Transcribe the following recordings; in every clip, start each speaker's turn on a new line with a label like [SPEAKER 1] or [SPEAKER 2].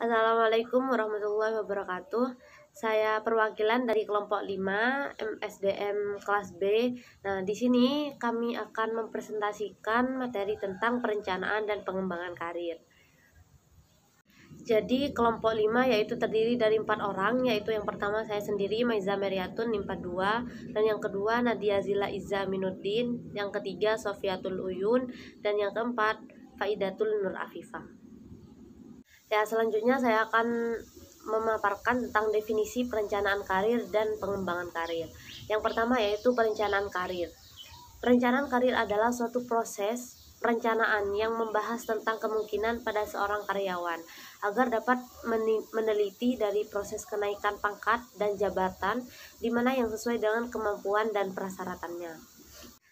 [SPEAKER 1] Assalamualaikum warahmatullahi wabarakatuh. Saya perwakilan dari kelompok 5 MSDM kelas B. Nah, di sini kami akan mempresentasikan materi tentang perencanaan dan pengembangan karir. Jadi kelompok 5 yaitu terdiri dari 4 orang, yaitu yang pertama saya sendiri Maiza Meriatun NIM 2, dan yang kedua Nadia Zila Izza Minuddin, yang ketiga Sofiatul Uyun, dan yang keempat Faidatul Nur Afifah. Ya, selanjutnya saya akan memaparkan tentang definisi perencanaan karir dan pengembangan karir. Yang pertama yaitu perencanaan karir. Perencanaan karir adalah suatu proses perencanaan yang membahas tentang kemungkinan pada seorang karyawan agar dapat meneliti dari proses kenaikan pangkat dan jabatan di mana yang sesuai dengan kemampuan dan persyaratannya.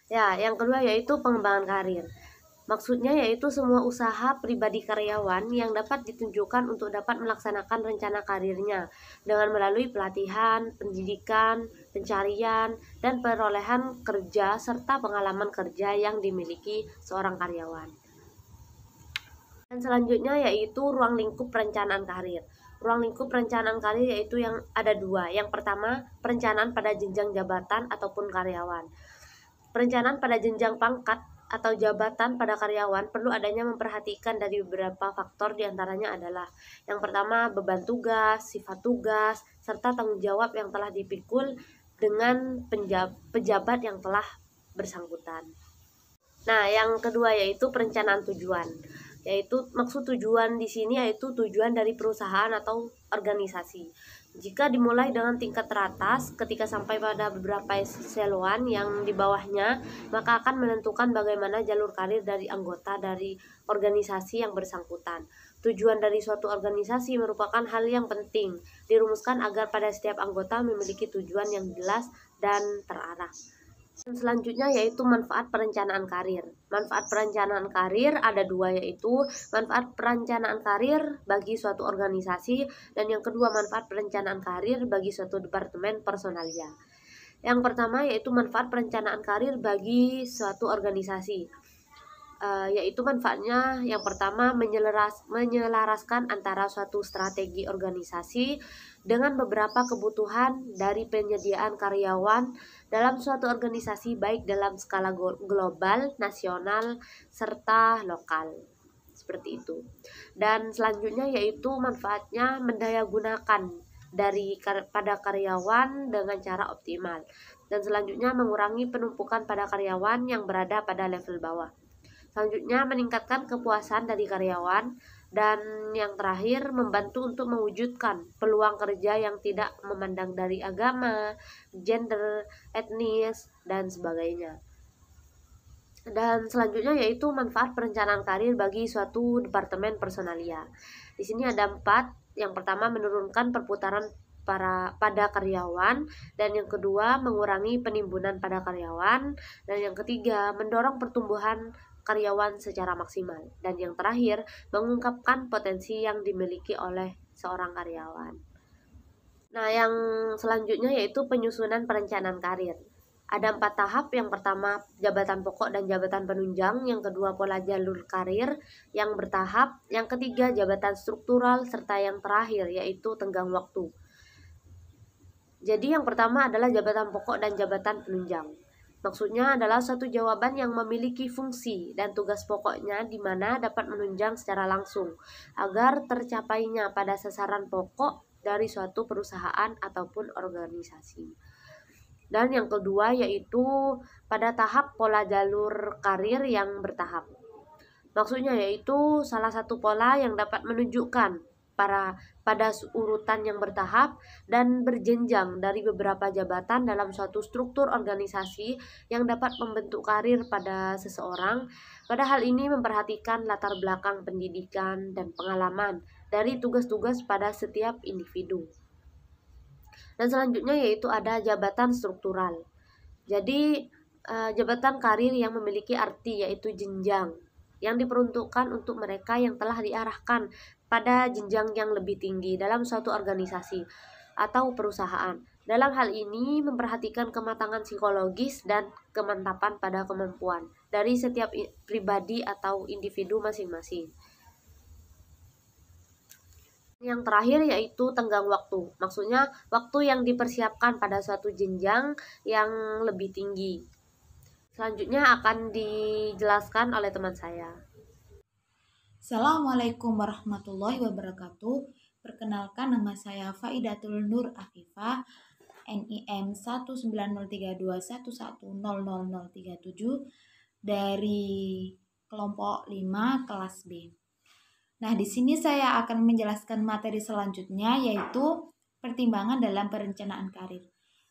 [SPEAKER 1] Ya, yang kedua yaitu pengembangan karir. Maksudnya yaitu semua usaha pribadi karyawan yang dapat ditunjukkan untuk dapat melaksanakan rencana karirnya dengan melalui pelatihan, pendidikan, pencarian, dan perolehan kerja serta pengalaman kerja yang dimiliki seorang karyawan. Dan selanjutnya yaitu ruang lingkup perencanaan karir. Ruang lingkup perencanaan karir yaitu yang ada dua. Yang pertama, perencanaan pada jenjang jabatan ataupun karyawan. Perencanaan pada jenjang pangkat atau jabatan pada karyawan perlu adanya memperhatikan dari beberapa faktor, diantaranya adalah yang pertama beban tugas, sifat tugas, serta tanggung jawab yang telah dipikul dengan pejabat yang telah bersangkutan. Nah, yang kedua yaitu perencanaan tujuan. Yaitu maksud tujuan di sini yaitu tujuan dari perusahaan atau organisasi. Jika dimulai dengan tingkat teratas, ketika sampai pada beberapa eselon yang di bawahnya, maka akan menentukan bagaimana jalur karir dari anggota dari organisasi yang bersangkutan. Tujuan dari suatu organisasi merupakan hal yang penting, dirumuskan agar pada setiap anggota memiliki tujuan yang jelas dan terarah. Selanjutnya yaitu manfaat perencanaan karir. Manfaat perencanaan karir ada dua, yaitu manfaat perencanaan karir bagi suatu organisasi dan yang kedua manfaat perencanaan karir bagi suatu departemen personalia. Yang pertama yaitu manfaat perencanaan karir bagi suatu organisasi. Yaitu manfaatnya yang pertama menyelaraskan antara suatu strategi organisasi dengan beberapa kebutuhan dari penyediaan karyawan dalam suatu organisasi baik dalam skala global, nasional, serta lokal. Seperti itu. Dan selanjutnya yaitu manfaatnya mendayagunakan pada karyawan dengan cara optimal. Dan selanjutnya mengurangi penumpukan pada karyawan yang berada pada level bawah. Selanjutnya meningkatkan kepuasan dari karyawan. Dan yang terakhir membantu untuk mewujudkan peluang kerja yang tidak memandang dari agama, gender, etnis, dan sebagainya. Dan selanjutnya yaitu manfaat perencanaan karir bagi suatu departemen personalia. Di sini ada 4. Yang pertama menurunkan perputaran pada karyawan, dan yang kedua mengurangi penimbunan pada karyawan, dan yang ketiga mendorong pertumbuhan karyawan secara maksimal, dan yang terakhir mengungkapkan potensi yang dimiliki oleh seorang karyawan. Nah, yang selanjutnya yaitu penyusunan perencanaan karir. Ada 4 tahap. Yang pertama jabatan pokok dan jabatan penunjang, yang kedua pola jalur karir yang bertahap, yang ketiga jabatan struktural, serta yang terakhir yaitu tenggang waktu. Jadi yang pertama adalah jabatan pokok dan jabatan penunjang. Maksudnya adalah suatu jawaban yang memiliki fungsi dan tugas pokoknya di mana dapat menunjang secara langsung agar tercapainya pada sasaran pokok dari suatu perusahaan ataupun organisasi. Dan yang kedua yaitu pada tahap pola jalur karir yang bertahap. Maksudnya yaitu salah satu pola yang dapat menunjukkan pada urutan yang bertahap dan berjenjang dari beberapa jabatan dalam suatu struktur organisasi yang dapat membentuk karir pada seseorang. Pada hal ini memperhatikan latar belakang pendidikan dan pengalaman dari tugas-tugas pada setiap individu. Dan selanjutnya yaitu ada jabatan struktural. Jadi jabatan karir yang memiliki arti yaitu jenjang yang diperuntukkan untuk mereka yang telah diarahkan pada jenjang yang lebih tinggi dalam suatu organisasi atau perusahaan. Dalam hal ini memperhatikan kematangan psikologis dan kemantapan pada kemampuan dari setiap pribadi atau individu masing-masing. Yang terakhir yaitu tenggang waktu. Maksudnya waktu yang dipersiapkan pada suatu jenjang yang lebih tinggi. Selanjutnya akan dijelaskan oleh teman saya.
[SPEAKER 2] Assalamualaikum warahmatullahi wabarakatuh. Perkenalkan, nama saya Faidatul Nur Afifah, NIM 1903211000037 dari kelompok 5 kelas B. Nah, di sini saya akan menjelaskan materi selanjutnya, yaitu pertimbangan dalam perencanaan karir.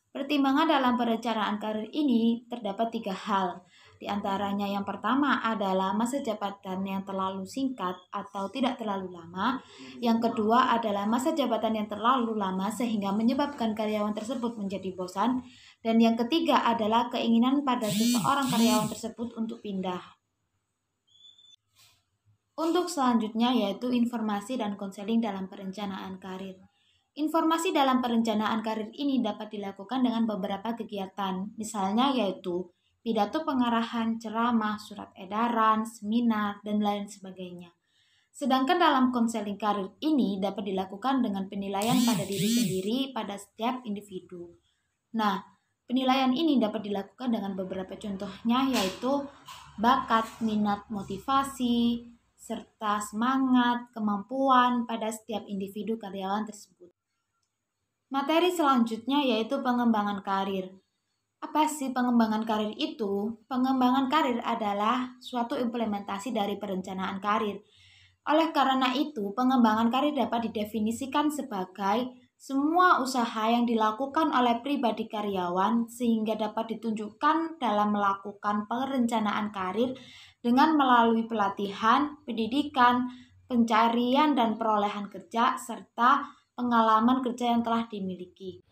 [SPEAKER 2] Pertimbangan dalam perencanaan karir ini terdapat 3 hal. Di antaranya yang pertama adalah masa jabatan yang terlalu singkat atau tidak terlalu lama. Yang kedua adalah masa jabatan yang terlalu lama sehingga menyebabkan karyawan tersebut menjadi bosan. Dan yang ketiga adalah keinginan pada seseorang karyawan tersebut untuk pindah. Untuk selanjutnya yaitu informasi dan konseling dalam perencanaan karir. Informasi dalam perencanaan karir ini dapat dilakukan dengan beberapa kegiatan, misalnya yaitu pidato pengarahan, ceramah, surat edaran, seminar, dan lain sebagainya. Sedangkan dalam konseling karir ini dapat dilakukan dengan penilaian pada diri sendiri pada setiap individu. Nah, penilaian ini dapat dilakukan dengan beberapa contohnya yaitu bakat, minat, motivasi, serta semangat, kemampuan pada setiap individu karyawan tersebut. Materi selanjutnya yaitu pengembangan karir. Apa sih pengembangan karir itu? Pengembangan karir adalah suatu implementasi dari perencanaan karir. Oleh karena itu, pengembangan karir dapat didefinisikan sebagai semua usaha yang dilakukan oleh pribadi karyawan sehingga dapat ditunjukkan dalam melakukan perencanaan karir dengan melalui pelatihan, pendidikan, pencarian dan perolehan kerja, serta pengalaman kerja yang telah dimiliki.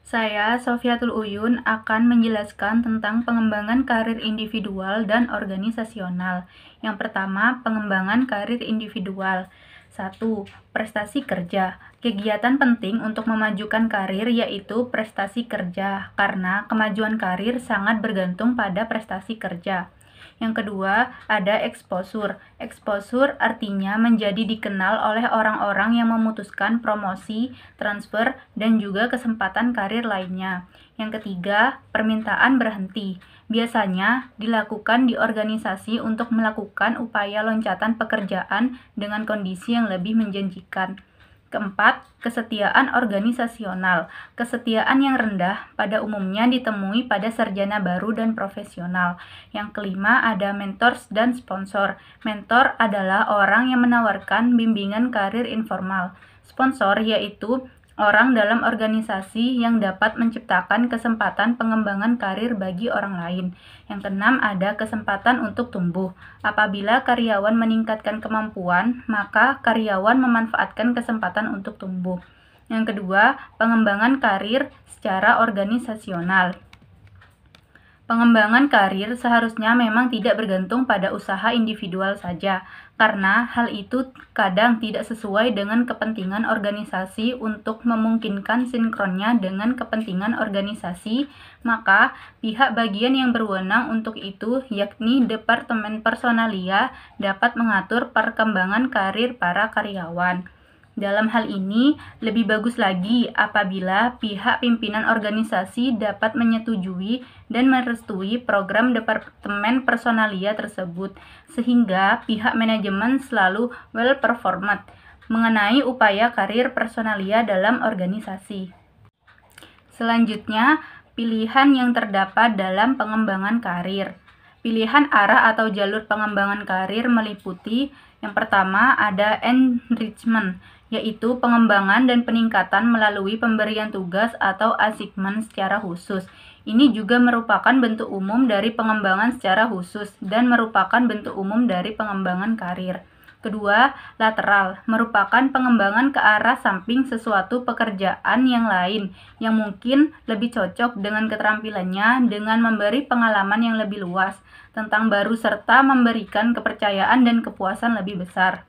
[SPEAKER 3] Saya, Sofiatul Uyun, akan menjelaskan tentang pengembangan karir individual dan organisasional. Yang pertama, pengembangan karir individual. 1. Prestasi kerja. Kegiatan penting untuk memajukan karir yaitu prestasi kerja, karena kemajuan karir sangat bergantung pada prestasi kerja. Yang kedua, ada exposure. Exposure artinya menjadi dikenal oleh orang-orang yang memutuskan promosi, transfer, dan juga kesempatan karir lainnya. Yang ketiga, permintaan berhenti. Biasanya dilakukan di organisasi untuk melakukan upaya loncatan pekerjaan dengan kondisi yang lebih menjanjikan. Keempat, kesetiaan organisasional. Kesetiaan yang rendah pada umumnya ditemui pada sarjana baru dan profesional. Yang kelima, ada mentors dan sponsor. Mentor adalah orang yang menawarkan bimbingan karir informal. Sponsor yaitu orang dalam organisasi yang dapat menciptakan kesempatan pengembangan karir bagi orang lain. Yang keenam, ada kesempatan untuk tumbuh. Apabila karyawan meningkatkan kemampuan, maka karyawan memanfaatkan kesempatan untuk tumbuh. Yang kedua, pengembangan karir secara organisasional. Pengembangan karir seharusnya memang tidak bergantung pada usaha individual saja, karena hal itu kadang tidak sesuai dengan kepentingan organisasi. Untuk memungkinkan sinkronnya dengan kepentingan organisasi, maka pihak bagian yang berwenang untuk itu, yakni Departemen Personalia, dapat mengatur perkembangan karir para karyawan. Dalam hal ini, lebih bagus lagi apabila pihak pimpinan organisasi dapat menyetujui dan merestui program Departemen Personalia tersebut, sehingga pihak manajemen selalu well-performed mengenai upaya karir personalia dalam organisasi. Selanjutnya, pilihan yang terdapat dalam pengembangan karir. Pilihan arah atau jalur pengembangan karir meliputi yang pertama ada enrichment, yaitu pengembangan dan peningkatan melalui pemberian tugas atau assignment secara khusus. Ini juga merupakan bentuk umum dari pengembangan secara khusus dan merupakan bentuk umum dari pengembangan karir. Kedua, lateral, merupakan pengembangan ke arah samping sesuatu pekerjaan yang lain yang mungkin lebih cocok dengan keterampilannya dengan memberi pengalaman yang lebih luas tentang baru serta memberikan kepercayaan dan kepuasan lebih besar.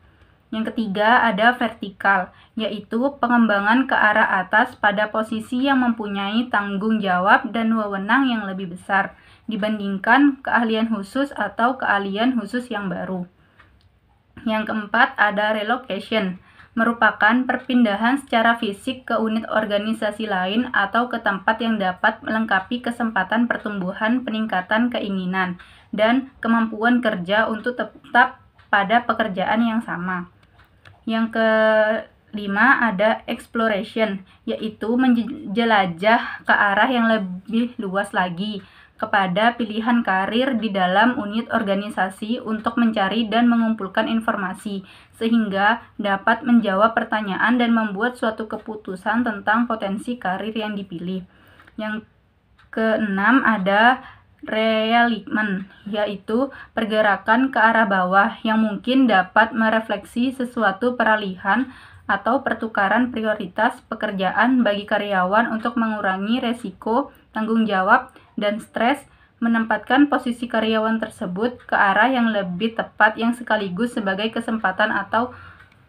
[SPEAKER 3] Yang ketiga, ada vertikal, yaitu pengembangan ke arah atas pada posisi yang mempunyai tanggung jawab dan wewenang yang lebih besar dibandingkan keahlian khusus atau keahlian khusus yang baru. Yang keempat, ada relocation, merupakan perpindahan secara fisik ke unit organisasi lain atau ke tempat yang dapat melengkapi kesempatan pertumbuhan, peningkatan keinginan, dan kemampuan kerja untuk tetap pada pekerjaan yang sama. Yang kelima ada exploration, yaitu menjelajah ke arah yang lebih luas lagi kepada pilihan karir di dalam unit organisasi untuk mencari dan mengumpulkan informasi, sehingga dapat menjawab pertanyaan dan membuat suatu keputusan tentang potensi karir yang dipilih. Yang keenam ada realignment, yaitu pergerakan ke arah bawah yang mungkin dapat merefleksi sesuatu peralihan atau pertukaran prioritas pekerjaan bagi karyawan untuk mengurangi resiko, tanggung jawab, dan stres, menempatkan posisi karyawan tersebut ke arah yang lebih tepat yang sekaligus sebagai kesempatan atau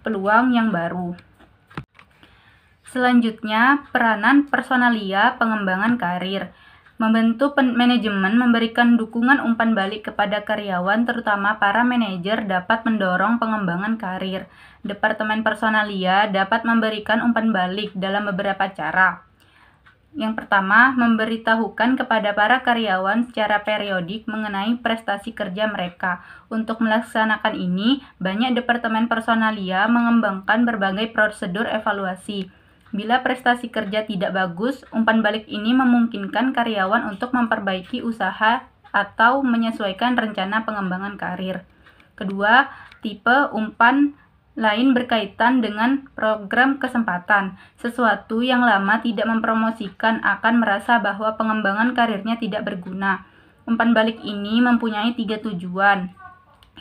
[SPEAKER 3] peluang yang baru. Selanjutnya, peranan personalia pengembangan karir. Membantu manajemen memberikan dukungan umpan balik kepada karyawan, terutama para manajer dapat mendorong pengembangan karir. Departemen personalia dapat memberikan umpan balik dalam beberapa cara. Yang pertama, memberitahukan kepada para karyawan secara periodik mengenai prestasi kerja mereka. Untuk melaksanakan ini, banyak departemen personalia mengembangkan berbagai prosedur evaluasi. Bila prestasi kerja tidak bagus, umpan balik ini memungkinkan karyawan untuk memperbaiki usaha atau menyesuaikan rencana pengembangan karir. Kedua, tipe umpan lain berkaitan dengan program kesempatan. Sesuatu yang lama tidak mempromosikan akan merasa bahwa pengembangan karirnya tidak berguna. Umpan balik ini mempunyai 3 tujuan.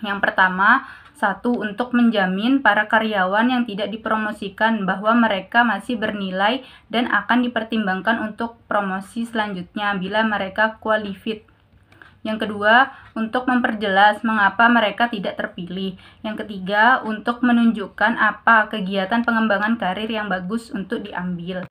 [SPEAKER 3] Yang pertama, 1. Untuk menjamin para karyawan yang tidak dipromosikan bahwa mereka masih bernilai dan akan dipertimbangkan untuk promosi selanjutnya bila mereka qualified. Yang kedua, untuk memperjelas mengapa mereka tidak terpilih. Yang ketiga, untuk menunjukkan apa kegiatan pengembangan karir yang bagus untuk diambil.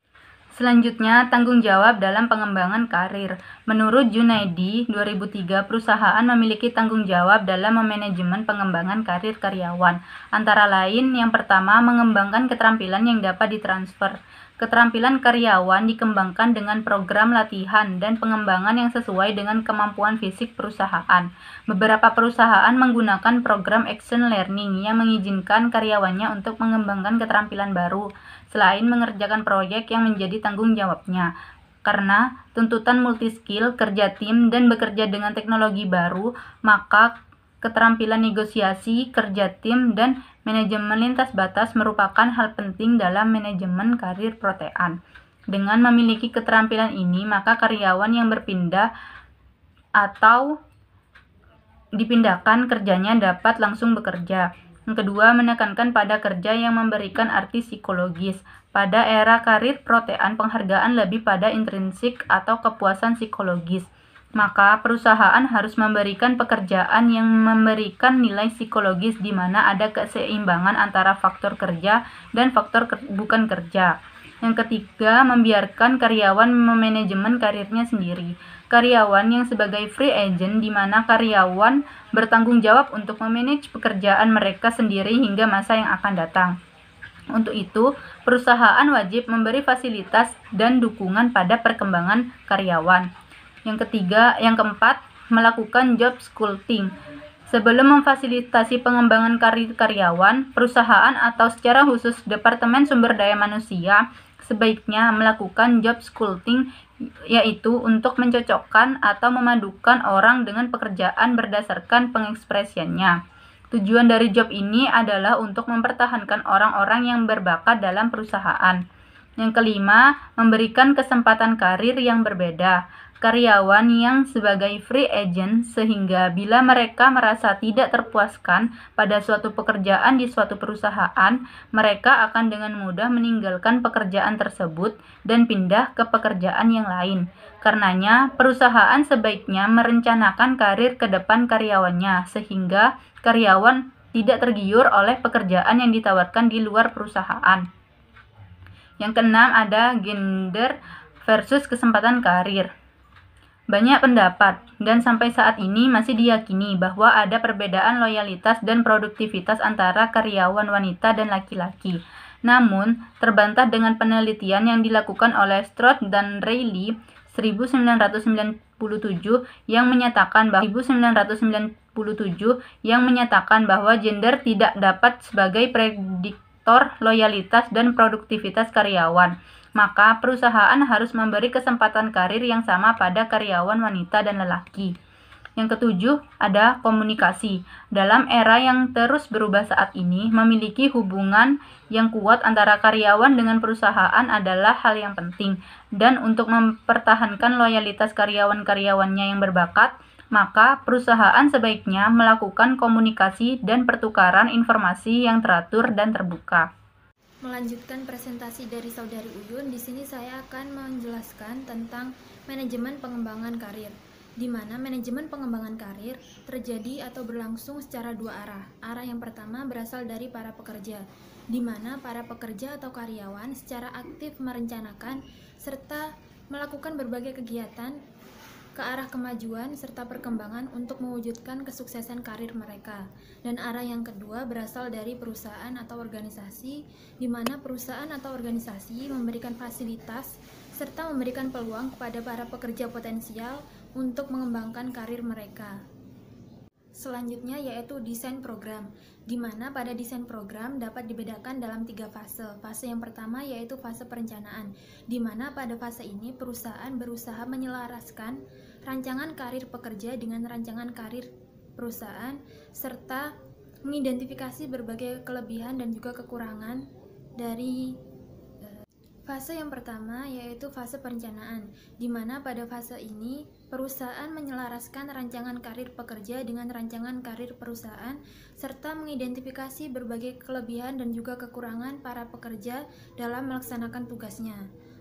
[SPEAKER 3] Selanjutnya, tanggung jawab dalam pengembangan karir. Menurut Junaidi, 2003, perusahaan memiliki tanggung jawab dalam memanajemen pengembangan karir karyawan. Antara lain, yang pertama, mengembangkan keterampilan yang dapat ditransfer. Keterampilan karyawan dikembangkan dengan program latihan dan pengembangan yang sesuai dengan kemampuan fisik perusahaan. Beberapa perusahaan menggunakan program action learning yang mengizinkan karyawannya untuk mengembangkan keterampilan baru, selain mengerjakan proyek yang menjadi tanggung jawabnya. Karena tuntutan multi-skill, kerja tim, dan bekerja dengan teknologi baru, maka keterampilan negosiasi, kerja tim, dan manajemen lintas batas merupakan hal penting dalam manajemen karir protean. Dengan memiliki keterampilan ini, maka karyawan yang berpindah atau dipindahkan kerjanya dapat langsung bekerja. Yang kedua, menekankan pada kerja yang memberikan arti psikologis. Pada era karir protean, penghargaan lebih pada intrinsik atau kepuasan psikologis. Maka perusahaan harus memberikan pekerjaan yang memberikan nilai psikologis di mana ada keseimbangan antara faktor kerja dan faktor bukan kerja. Yang ketiga, membiarkan karyawan memanajemen karirnya sendiri. Karyawan yang sebagai free agent di mana karyawan bertanggung jawab untuk memanage pekerjaan mereka sendiri hingga masa yang akan datang. Untuk itu, perusahaan wajib memberi fasilitas dan dukungan pada perkembangan karyawan. Yang keempat, melakukan job sculpting. Sebelum memfasilitasi pengembangan karir karyawan, perusahaan atau secara khusus Departemen Sumber Daya Manusia sebaiknya melakukan job sculpting, yaitu untuk mencocokkan atau memadukan orang dengan pekerjaan berdasarkan pengekspresiannya. Tujuan dari job ini adalah untuk mempertahankan orang-orang yang berbakat dalam perusahaan. Yang kelima, memberikan kesempatan karir yang berbeda. Karyawan yang sebagai free agent sehingga bila mereka merasa tidak terpuaskan pada suatu pekerjaan di suatu perusahaan, mereka akan dengan mudah meninggalkan pekerjaan tersebut dan pindah ke pekerjaan yang lain. Karenanya, perusahaan sebaiknya merencanakan karir ke depan karyawannya sehingga karyawan tidak tergiur oleh pekerjaan yang ditawarkan di luar perusahaan. Yang keenam ada gender versus kesempatan karir. Banyak pendapat, dan sampai saat ini masih diyakini bahwa ada perbedaan loyalitas dan produktivitas antara karyawan wanita dan laki-laki. Namun, terbantah dengan penelitian yang dilakukan oleh Stroud dan Reilly 1997 yang menyatakan bahwa gender tidak dapat sebagai prediktor loyalitas dan produktivitas karyawan. Maka perusahaan harus memberi kesempatan karir yang sama pada karyawan wanita dan lelaki. Yang ketujuh, ada komunikasi. Dalam era yang terus berubah saat ini, memiliki hubungan yang kuat antara karyawan dengan perusahaan adalah hal yang penting. Dan untuk mempertahankan loyalitas karyawan-karyawannya yang berbakat, maka perusahaan sebaiknya melakukan komunikasi dan pertukaran informasi yang teratur dan terbuka.
[SPEAKER 4] Melanjutkan presentasi dari Saudari Uyun, di sini saya akan menjelaskan tentang manajemen pengembangan karir, di mana manajemen pengembangan karir terjadi atau berlangsung secara dua arah. Arah yang pertama berasal dari para pekerja, di mana para pekerja atau karyawan secara aktif merencanakan serta melakukan berbagai kegiatan ke arah kemajuan serta perkembangan untuk mewujudkan kesuksesan karir mereka. Dan arah yang kedua berasal dari perusahaan atau organisasi, di mana perusahaan atau organisasi memberikan fasilitas serta memberikan peluang kepada para pekerja potensial untuk mengembangkan karir mereka. Selanjutnya yaitu desain program, di mana pada desain program dapat dibedakan dalam 3 fase. Fase yang pertama yaitu fase perencanaan, di mana pada fase ini perusahaan berusaha menyelaraskan rancangan karir pekerja dengan rancangan karir perusahaan, serta mengidentifikasi berbagai kelebihan dan juga kekurangan dari fase yang pertama yaitu fase perencanaan, di mana pada fase ini perusahaan menyelaraskan rancangan karir pekerja dengan rancangan karir perusahaan serta mengidentifikasi berbagai kelebihan dan juga kekurangan para pekerja dalam melaksanakan tugasnya.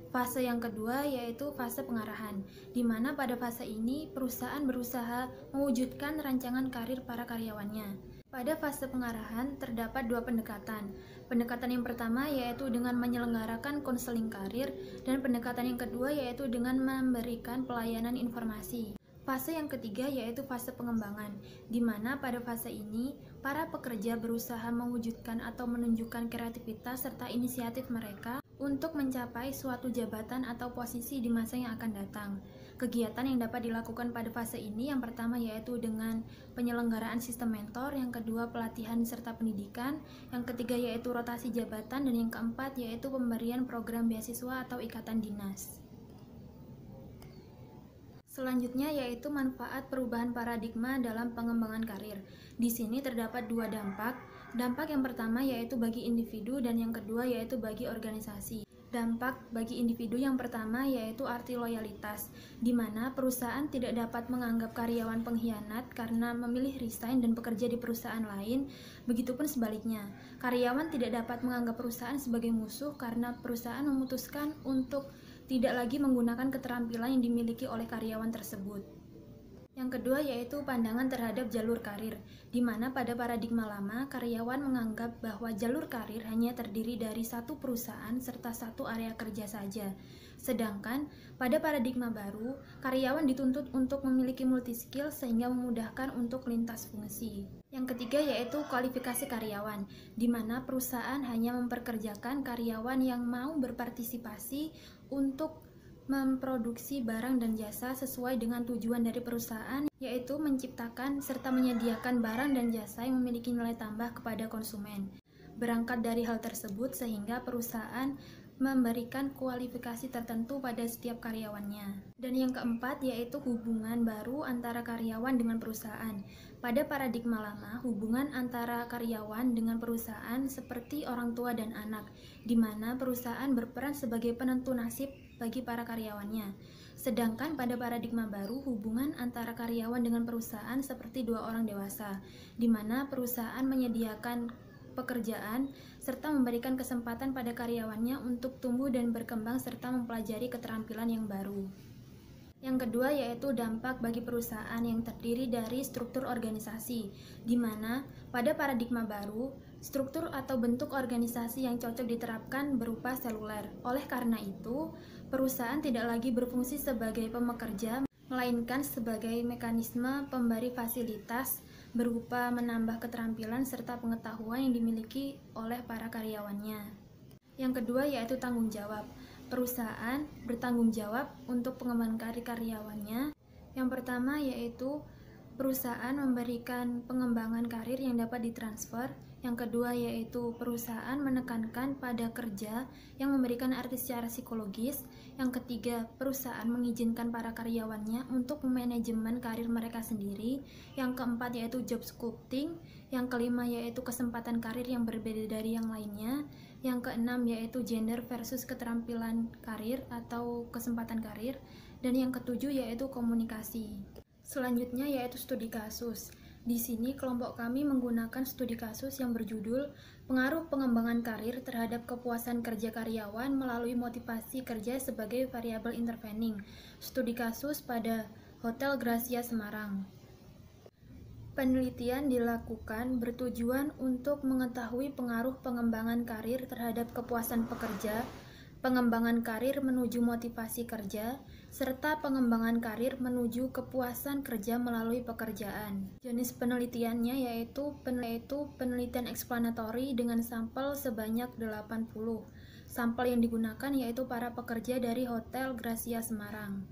[SPEAKER 4] Fase yang kedua yaitu fase pengarahan, di mana pada fase ini perusahaan berusaha mewujudkan rancangan karir para karyawannya. Pada fase pengarahan terdapat 2 pendekatan. Pendekatan yang pertama yaitu dengan menyelenggarakan konseling karir, dan pendekatan yang kedua yaitu dengan memberikan pelayanan informasi. Fase yang ketiga yaitu fase pengembangan, di mana pada fase ini para pekerja berusaha mewujudkan atau menunjukkan kreativitas serta inisiatif mereka untuk mencapai suatu jabatan atau posisi di masa yang akan datang. Kegiatan yang dapat dilakukan pada fase ini yang pertama yaitu dengan penyelenggaraan sistem mentor, yang kedua pelatihan serta pendidikan, yang ketiga yaitu rotasi jabatan, dan yang keempat yaitu pemberian program beasiswa atau ikatan dinas. Selanjutnya yaitu manfaat perubahan paradigma dalam pengembangan karir. Di sini terdapat 2 dampak. Dampak yang pertama yaitu bagi individu dan yang kedua yaitu bagi organisasi. Dampak bagi individu yang pertama yaitu arti loyalitas, di mana perusahaan tidak dapat menganggap karyawan pengkhianat karena memilih resign dan bekerja di perusahaan lain. Begitupun sebaliknya, karyawan tidak dapat menganggap perusahaan sebagai musuh karena perusahaan memutuskan untuk tidak lagi menggunakan keterampilan yang dimiliki oleh karyawan tersebut. Yang kedua yaitu pandangan terhadap jalur karir, di mana pada paradigma lama, karyawan menganggap bahwa jalur karir hanya terdiri dari satu perusahaan serta satu area kerja saja. Sedangkan pada paradigma baru, karyawan dituntut untuk memiliki multi-skill sehingga memudahkan untuk lintas fungsi. Yang ketiga yaitu kualifikasi karyawan, di mana perusahaan hanya memperkerjakan karyawan yang mau berpartisipasi untuk memproduksi barang dan jasa sesuai dengan tujuan dari perusahaan, yaitu menciptakan serta menyediakan barang dan jasa yang memiliki nilai tambah kepada konsumen. Berangkat dari hal tersebut sehingga perusahaan memberikan kualifikasi tertentu pada setiap karyawannya. Dan yang keempat yaitu hubungan baru antara karyawan dengan perusahaan. Pada paradigma lama, hubungan antara karyawan dengan perusahaan seperti orang tua dan anak, di mana perusahaan berperan sebagai penentu nasib bagi para karyawannya. Sedangkan pada paradigma baru, hubungan antara karyawan dengan perusahaan seperti 2 orang dewasa, di mana perusahaan menyediakan pekerjaan serta memberikan kesempatan pada karyawannya untuk tumbuh dan berkembang serta mempelajari keterampilan yang baru. Yang kedua yaitu dampak bagi perusahaan yang terdiri dari struktur organisasi, di mana pada paradigma baru, struktur atau bentuk organisasi yang cocok diterapkan berupa seluler. Oleh karena itu, perusahaan tidak lagi berfungsi sebagai pemekerja, melainkan sebagai mekanisme pemberi fasilitas berupa menambah keterampilan serta pengetahuan yang dimiliki oleh para karyawannya. Yang kedua yaitu tanggung jawab. Perusahaan bertanggung jawab untuk pengembangan karir karyawannya. Yang pertama yaitu perusahaan memberikan pengembangan karir yang dapat ditransfer. Yang kedua yaitu perusahaan menekankan pada kerja yang memberikan arti secara psikologis. Yang ketiga, perusahaan mengizinkan para karyawannya untuk memanajemen karir mereka sendiri. Yang keempat yaitu job sculpting. Yang kelima yaitu kesempatan karir yang berbeda dari yang lainnya. Yang keenam yaitu gender versus keterampilan karir atau kesempatan karir. Dan yang ketujuh yaitu komunikasi. Selanjutnya yaitu studi kasus. Di sini kelompok kami menggunakan studi kasus yang berjudul Pengaruh Pengembangan Karir Terhadap Kepuasan Kerja Karyawan Melalui Motivasi Kerja sebagai Variabel Intervening. Studi kasus pada Hotel Gracia Semarang. Penelitian dilakukan bertujuan untuk mengetahui pengaruh pengembangan karir terhadap kepuasan pekerja, pengembangan karir menuju motivasi kerja, serta pengembangan karir menuju kepuasan kerja melalui pekerjaan. Jenis penelitiannya yaitu penelitian eksplanatori dengan sampel sebanyak 80. Sampel yang digunakan yaitu para pekerja dari Hotel Gracia Semarang.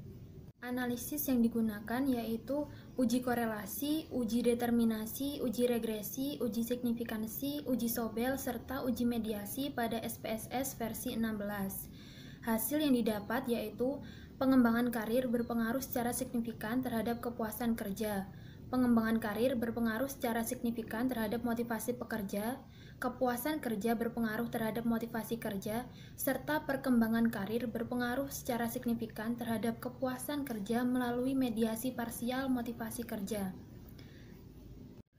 [SPEAKER 4] Analisis yang digunakan yaitu uji korelasi, uji determinasi, uji regresi, uji signifikansi, uji Sobel, serta uji mediasi pada SPSS versi 16. Hasil yang didapat yaitu pengembangan karir berpengaruh secara signifikan terhadap kepuasan kerja, pengembangan karir berpengaruh secara signifikan terhadap motivasi pekerja, kepuasan kerja berpengaruh terhadap motivasi kerja, serta perkembangan karir berpengaruh secara signifikan terhadap kepuasan kerja melalui mediasi parsial motivasi kerja.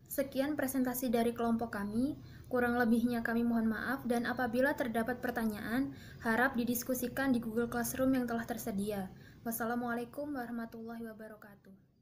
[SPEAKER 4] Sekian presentasi dari kelompok kami, kurang lebihnya kami mohon maaf, dan apabila terdapat pertanyaan, harap didiskusikan di Google Classroom yang telah tersedia. Wassalamualaikum warahmatullahi wabarakatuh.